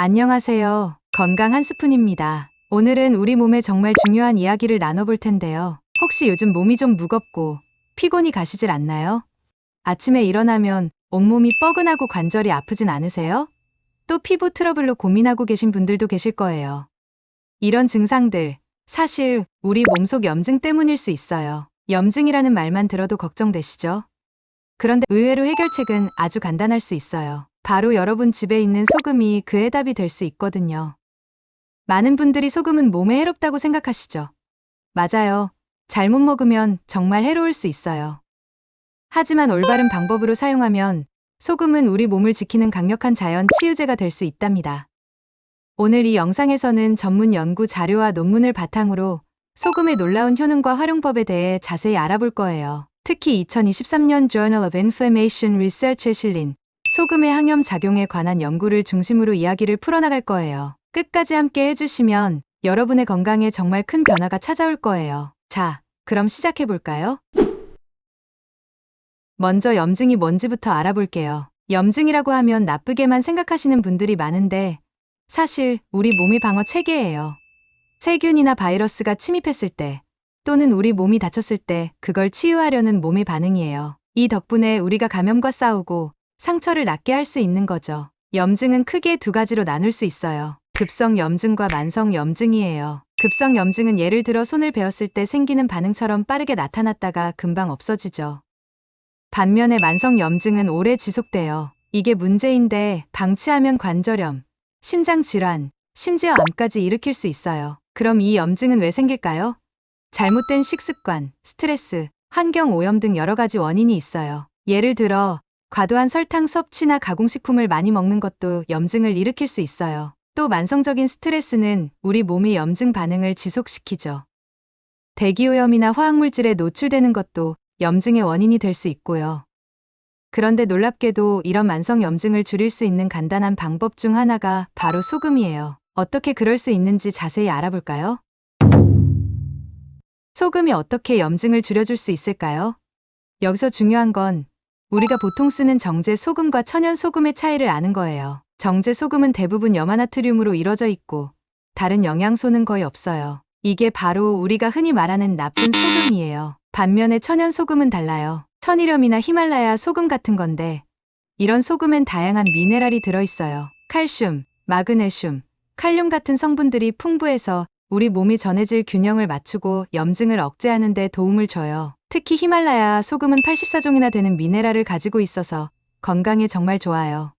안녕하세요. 건강 한 스푼입니다. 오늘은 우리 몸에 정말 중요한 이야기를 나눠볼 텐데요. 혹시 요즘 몸이 좀 무겁고 피곤이 가시질 않나요? 아침에 일어나면 온몸이 뻐근하고 관절이 아프진 않으세요? 또 피부 트러블로 고민하고 계신 분들도 계실 거예요. 이런 증상들, 사실 우리 몸속 염증 때문일 수 있어요. 염증이라는 말만 들어도 걱정되시죠? 그런데 의외로 해결책은 아주 간단할 수 있어요. 바로 여러분 집에 있는 소금이 그 해답이 될 수 있거든요. 많은 분들이 소금은 몸에 해롭다고 생각하시죠? 맞아요. 잘못 먹으면 정말 해로울 수 있어요. 하지만 올바른 방법으로 사용하면 소금은 우리 몸을 지키는 강력한 자연 치유제가 될 수 있답니다. 오늘 이 영상에서는 전문 연구 자료와 논문을 바탕으로 소금의 놀라운 효능과 활용법에 대해 자세히 알아볼 거예요. 특히 2023년 Journal of Inflammation Research에 실린 소금의 항염 작용에 관한 연구를 중심으로 이야기를 풀어나갈 거예요. 끝까지 함께 해주시면 여러분의 건강에 정말 큰 변화가 찾아올 거예요. 자, 그럼 시작해볼까요? 먼저 염증이 뭔지부터 알아볼게요. 염증이라고 하면 나쁘게만 생각하시는 분들이 많은데 사실 우리 몸의 방어 체계예요. 세균이나 바이러스가 침입했을 때 또는 우리 몸이 다쳤을 때 그걸 치유하려는 몸의 반응이에요. 이 덕분에 우리가 감염과 싸우고 상처를 낫게 할 수 있는 거죠. 염증은 크게 두 가지로 나눌 수 있어요. 급성 염증과 만성 염증이에요. 급성 염증은 예를 들어 손을 베었을 때 생기는 반응처럼 빠르게 나타났다가 금방 없어지죠. 반면에 만성 염증은 오래 지속돼요. 이게 문제인데 방치하면 관절염, 심장질환, 심지어 암까지 일으킬 수 있어요. 그럼 이 염증은 왜 생길까요? 잘못된 식습관, 스트레스, 환경 오염 등 여러 가지 원인이 있어요. 예를 들어 과도한 설탕 섭취나 가공식품을 많이 먹는 것도 염증을 일으킬 수 있어요. 또 만성적인 스트레스는 우리 몸의 염증 반응을 지속시키죠. 대기오염이나 화학물질에 노출되는 것도 염증의 원인이 될 수 있고요. 그런데 놀랍게도 이런 만성 염증을 줄일 수 있는 간단한 방법 중 하나가 바로 소금이에요. 어떻게 그럴 수 있는지 자세히 알아볼까요? 소금이 어떻게 염증을 줄여줄 수 있을까요? 여기서 중요한 건 우리가 보통 쓰는 정제 소금과 천연 소금의 차이를 아는 거예요. 정제 소금은 대부분 염화나트륨으로 이루어져 있고 다른 영양소는 거의 없어요. 이게 바로 우리가 흔히 말하는 나쁜 소금이에요. 반면에 천연 소금은 달라요. 천일염이나 히말라야 소금 같은 건데 이런 소금엔 다양한 미네랄이 들어있어요. 칼슘, 마그네슘, 칼륨 같은 성분들이 풍부해서 우리 몸이 전해질 균형을 맞추고 염증을 억제하는 데 도움을 줘요. 특히 히말라야 소금은 84종이나 되는 미네랄을 가지고 있어서 건강에 정말 좋아요.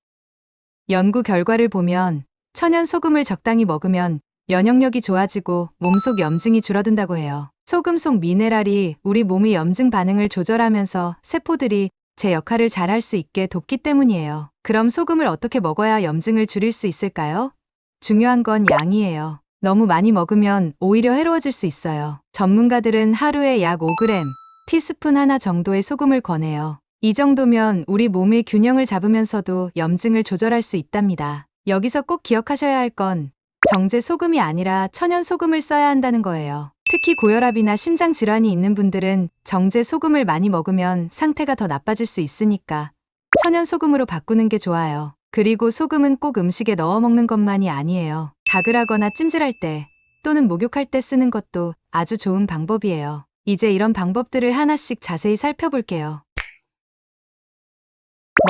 연구 결과를 보면 천연 소금을 적당히 먹으면 면역력이 좋아지고 몸속 염증이 줄어든다고 해요. 소금 속 미네랄이 우리 몸의 염증 반응을 조절하면서 세포들이 제 역할을 잘 할 수 있게 돕기 때문이에요. 그럼 소금을 어떻게 먹어야 염증을 줄일 수 있을까요? 중요한 건 양이에요. 너무 많이 먹으면 오히려 해로워질 수 있어요. 전문가들은 하루에 약 5g, 티스푼 하나 정도의 소금을 권해요. 이 정도면 우리 몸의 균형을 잡으면서도 염증을 조절할 수 있답니다. 여기서 꼭 기억하셔야 할 건 정제 소금이 아니라 천연 소금을 써야 한다는 거예요. 특히 고혈압이나 심장 질환이 있는 분들은 정제 소금을 많이 먹으면 상태가 더 나빠질 수 있으니까 천연 소금으로 바꾸는 게 좋아요. 그리고 소금은 꼭 음식에 넣어 먹는 것만이 아니에요. 닭을 하거나 찜질할 때 또는 목욕할 때 쓰는 것도 아주 좋은 방법이에요. 이제 이런 방법들을 하나씩 자세히 살펴볼게요.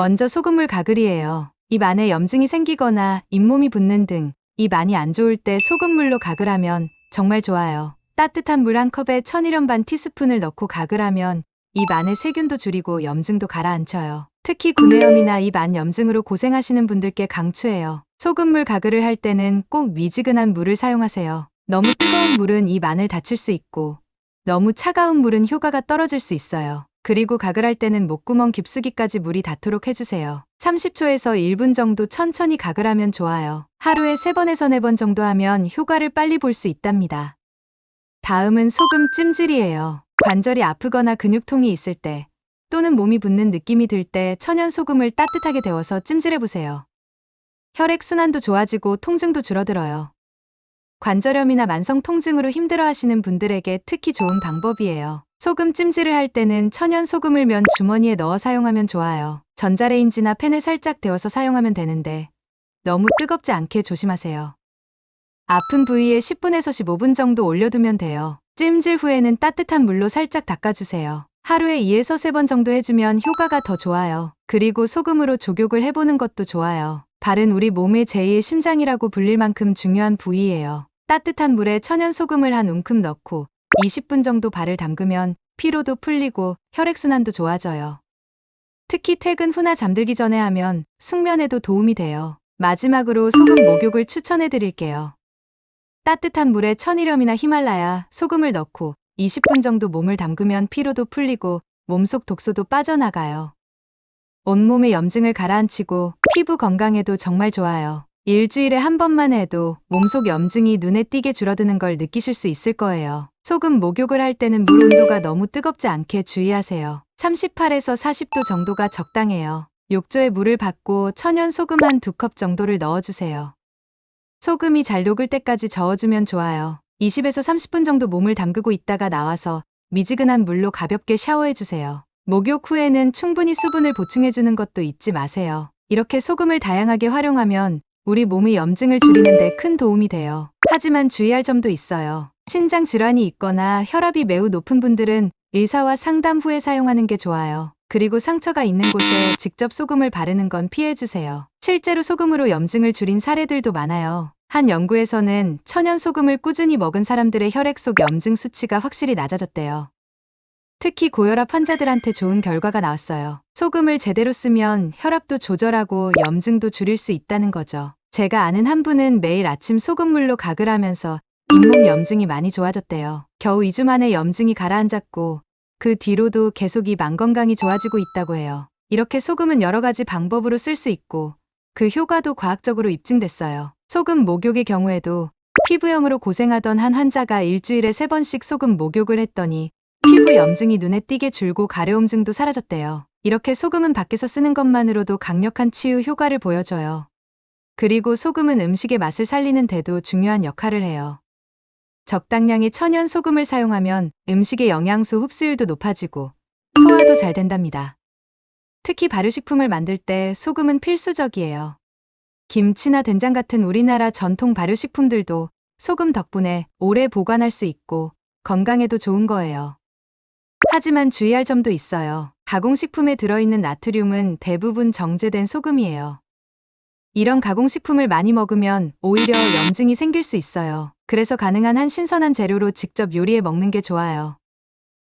먼저 소금물 가글이에요. 입 안에 염증이 생기거나 잇몸이 붓는 등 입 안이 안 좋을 때 소금물로 가글하면 정말 좋아요. 따뜻한 물 한 컵에 천일염 반 티스푼을 넣고 가글하면 입 안의 세균도 줄이고 염증도 가라앉혀요. 특히 구내염이나 입 안 염증으로 고생하시는 분들께 강추해요. 소금물 가글을 할 때는 꼭 미지근한 물을 사용하세요. 너무 뜨거운 물은 입 안을 다칠 수 있고 너무 차가운 물은 효과가 떨어질 수 있어요. 그리고 가글할 때는 목구멍 깊숙이까지 물이 닿도록 해주세요. 30초에서 1분 정도 천천히 가글하면 좋아요. 하루에 3번에서 4번 정도 하면 효과를 빨리 볼 수 있답니다. 다음은 소금 찜질이에요. 관절이 아프거나 근육통이 있을 때 또는 몸이 붓는 느낌이 들 때 천연 소금을 따뜻하게 데워서 찜질해보세요. 혈액순환도 좋아지고 통증도 줄어들어요. 관절염이나 만성 통증으로 힘들어하시는 분들에게 특히 좋은 방법이에요. 소금 찜질을 할 때는 천연 소금을 면 주머니에 넣어 사용하면 좋아요. 전자레인지나 팬에 살짝 데워서 사용하면 되는데 너무 뜨겁지 않게 조심하세요. 아픈 부위에 10분에서 15분 정도 올려두면 돼요. 찜질 후에는 따뜻한 물로 살짝 닦아주세요. 하루에 2에서 3번 정도 해주면 효과가 더 좋아요. 그리고 소금으로 족욕을 해보는 것도 좋아요. 발은 우리 몸의 제2의 심장이라고 불릴 만큼 중요한 부위예요. 따뜻한 물에 천연 소금을 한 움큼 넣고 20분 정도 발을 담그면 피로도 풀리고 혈액순환도 좋아져요. 특히 퇴근 후나 잠들기 전에 하면 숙면에도 도움이 돼요. 마지막으로 소금 목욕을 추천해 드릴게요. 따뜻한 물에 천일염이나 히말라야, 소금을 넣고 20분 정도 몸을 담그면 피로도 풀리고 몸속 독소도 빠져나가요. 온몸의 염증을 가라앉히고 피부 건강에도 정말 좋아요. 일주일에 한 번만 해도 몸속 염증이 눈에 띄게 줄어드는 걸 느끼실 수 있을 거예요. 소금 목욕을 할 때는 물 온도가 너무 뜨겁지 않게 주의하세요. 38에서 40도 정도가 적당해요. 욕조에 물을 받고 천연 소금 한 2컵 정도를 넣어주세요. 소금이 잘 녹을 때까지 저어주면 좋아요. 20에서 30분 정도 몸을 담그고 있다가 나와서 미지근한 물로 가볍게 샤워해주세요. 목욕 후에는 충분히 수분을 보충해주는 것도 잊지 마세요. 이렇게 소금을 다양하게 활용하면 우리 몸의 염증을 줄이는 데 큰 도움이 돼요. 하지만 주의할 점도 있어요. 신장 질환이 있거나 혈압이 매우 높은 분들은 의사와 상담 후에 사용하는 게 좋아요. 그리고 상처가 있는 곳에 직접 소금을 바르는 건 피해주세요. 실제로 소금으로 염증을 줄인 사례들도 많아요. 한 연구에서는 천연 소금을 꾸준히 먹은 사람들의 혈액 속 염증 수치가 확실히 낮아졌대요. 특히 고혈압 환자들한테 좋은 결과가 나왔어요. 소금을 제대로 쓰면 혈압도 조절하고 염증도 줄일 수 있다는 거죠. 제가 아는 한 분은 매일 아침 소금물로 가글 하면서 잇몸 염증이 많이 좋아졌대요. 겨우 2주 만에 염증이 가라앉았고 그 뒤로도 계속 입 안 건강이 좋아지고 있다고 해요. 이렇게 소금은 여러 가지 방법으로 쓸 수 있고 그 효과도 과학적으로 입증됐어요. 소금 목욕의 경우에도 피부염으로 고생하던 한 환자가 일주일에 3번씩 소금 목욕을 했더니 피부 염증이 눈에 띄게 줄고 가려움증도 사라졌대요. 이렇게 소금은 밖에서 쓰는 것만으로도 강력한 치유 효과를 보여줘요. 그리고 소금은 음식의 맛을 살리는 데도 중요한 역할을 해요. 적당량의 천연 소금을 사용하면 음식의 영양소 흡수율도 높아지고 소화도 잘 된답니다. 특히 발효식품을 만들 때 소금은 필수적이에요. 김치나 된장 같은 우리나라 전통 발효식품들도 소금 덕분에 오래 보관할 수 있고 건강에도 좋은 거예요. 하지만 주의할 점도 있어요. 가공식품에 들어있는 나트륨은 대부분 정제된 소금이에요. 이런 가공식품을 많이 먹으면 오히려 염증이 생길 수 있어요. 그래서 가능한 한 신선한 재료로 직접 요리해 먹는 게 좋아요.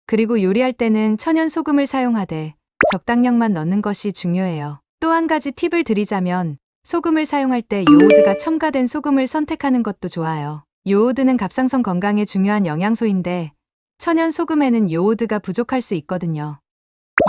그리고 요리할 때는 천연 소금을 사용하되 적당량만 넣는 것이 중요해요. 또 한 가지 팁을 드리자면 소금을 사용할 때 요오드가 첨가된 소금을 선택하는 것도 좋아요. 요오드는 갑상선 건강에 중요한 영양소인데 천연 소금에는 요오드가 부족할 수 있거든요.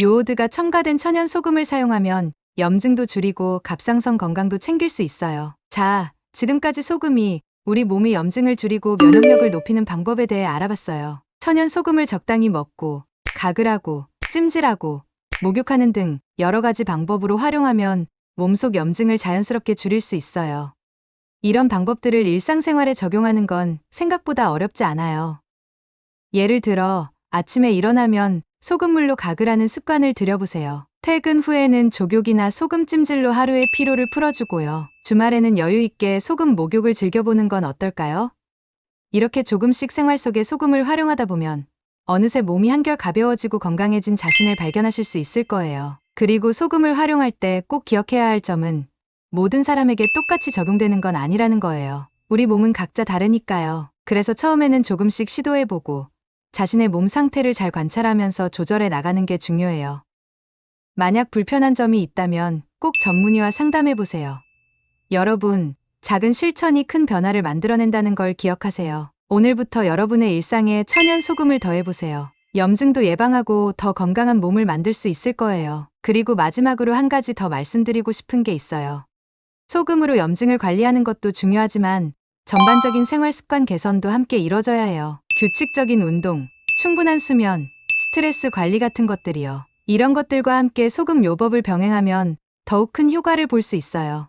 요오드가 첨가된 천연 소금을 사용하면 염증도 줄이고 갑상선 건강도 챙길 수 있어요. 자, 지금까지 소금이 우리 몸의 염증을 줄이고 면역력을 높이는 방법에 대해 알아봤어요. 천연 소금을 적당히 먹고 가글하고 찜질하고 목욕하는 등 여러 가지 방법으로 활용하면 몸속 염증을 자연스럽게 줄일 수 있어요. 이런 방법들을 일상생활에 적용하는 건 생각보다 어렵지 않아요. 예를 들어 아침에 일어나면 소금물로 가글하는 습관을 들여보세요. 퇴근 후에는 족욕이나 소금 찜질로 하루의 피로를 풀어주고요. 주말에는 여유 있게 소금 목욕을 즐겨보는 건 어떨까요? 이렇게 조금씩 생활 속에 소금을 활용하다 보면 어느새 몸이 한결 가벼워지고 건강해진 자신을 발견하실 수 있을 거예요. 그리고 소금을 활용할 때 꼭 기억해야 할 점은 모든 사람에게 똑같이 적용되는 건 아니라는 거예요. 우리 몸은 각자 다르니까요. 그래서 처음에는 조금씩 시도해보고 자신의 몸 상태를 잘 관찰하면서 조절해 나가는 게 중요해요. 만약 불편한 점이 있다면 꼭 전문의와 상담해보세요. 여러분, 작은 실천이 큰 변화를 만들어낸다는 걸 기억하세요. 오늘부터 여러분의 일상에 천연 소금을 더해보세요. 염증도 예방하고 더 건강한 몸을 만들 수 있을 거예요. 그리고 마지막으로 한 가지 더 말씀드리고 싶은 게 있어요. 소금으로 염증을 관리하는 것도 중요하지만 전반적인 생활 습관 개선도 함께 이뤄져야 해요. 규칙적인 운동, 충분한 수면, 스트레스 관리 같은 것들이요. 이런 것들과 함께 소금 요법을 병행하면 더욱 큰 효과를 볼 수 있어요.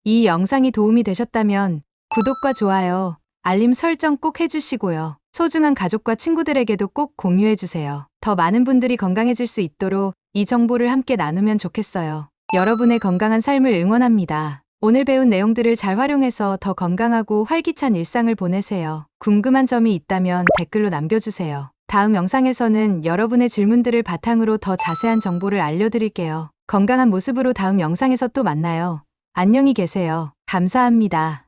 이 영상이 도움이 되셨다면 구독과 좋아요, 알림 설정 꼭 해주시고요. 소중한 가족과 친구들에게도 꼭 공유해주세요. 더 많은 분들이 건강해질 수 있도록 이 정보를 함께 나누면 좋겠어요. 여러분의 건강한 삶을 응원합니다. 오늘 배운 내용들을 잘 활용해서 더 건강하고 활기찬 일상을 보내세요. 궁금한 점이 있다면 댓글로 남겨주세요. 다음 영상에서는 여러분의 질문들을 바탕으로 더 자세한 정보를 알려드릴게요. 건강한 모습으로 다음 영상에서 또 만나요. 안녕히 계세요. 감사합니다.